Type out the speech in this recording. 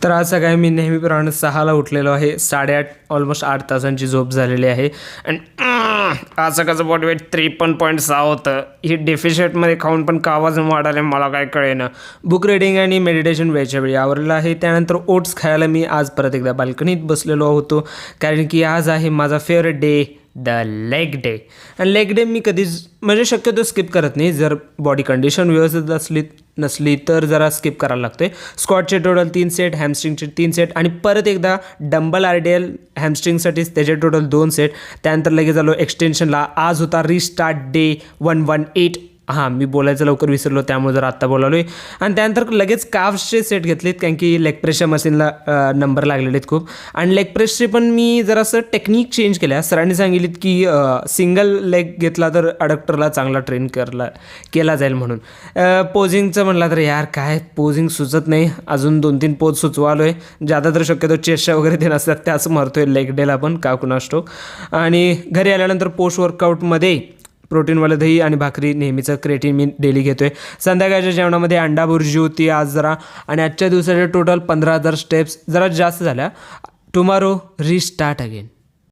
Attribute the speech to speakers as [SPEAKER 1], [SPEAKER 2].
[SPEAKER 1] तर आज सकाळी मी नेहमीप्रमाणे 6ला उठलेलो आहे. 8:30 ऑलमोस्ट 8 तासांची झोप झालेली आहे. आणि आज सकाळचं बॉडी वेट 53.6 होतं. ही डेफिशिएटमध्ये खाऊन पण का वजन वाढाले मला काय कळेना. बुक रीडिंग आणि मेडिटेशन वेळच्या वेळी आवरलेलं आहे. त्यानंतर ओट्स खायला मी आज परत एकदा बाल्कनीत बसलेलो होतो, कारण की आज आहे माझा favourite day, the leg day. आणि लेग डे मी कधीच म्हणजे शक्यतो स्किप करत नाही. जर बॉडी कंडिशन व्यवस्थित नसली तर जरा स्किप करायला लागतो आहे. स्क्वॉटचे टोटल 3 सेट, हॅमस्ट्रिंगचे 3 सेट आणि परत एकदा डंबल RDL हॅमस्ट्रिंगसाठीच त्याचे टोटल 2 सेट. त्यानंतर लगेच आलो एक्सटेन्शनला. आज होता रिस्टार्ट डे 118. हां, मी बोलायचं लवकर विसरलो, त्यामुळे जर आत्ता बोलालो आहे. आणि त्यानंतर लगेच काफ्सचे सेट घेतलेत, कारण की लेग प्रेसच्या मशीनला नंबर लागलेले आहेत खूप. आणि लेग प्रेसचे पण मी जरासं टेक्निक चेंज केल्या. सरांनी सांगितलीत की सिंगल लेग घेतला तर अडक्टरला चांगला ट्रेन केला जाईल म्हणून. पोजिंगचं म्हटलं तर यार काय पोजिंग सुचत नाही. अजून 2-3 पोज सुचवालो आहे. ज्यादा तर शक्यतो चेस्टच्या वगैरे ते नसतात, त्याच मारतो आहे लेग डेला पण का कुणास ठाऊक. आणि घरी आल्यानंतर पोस्ट वर्कआउटमध्ये प्रोटीनवालं दही आणि भाकरी, नेहमीचं क्रेटीन मी डेली घेतो आहे. संध्याकाळच्या जेवणामध्ये अंडा बुर्जी होती आज जरा. आणि आजच्या दिवसाचे टोटल 15,000 स्टेप्स जरा जास्त झाल्या. Tomorrow restart again.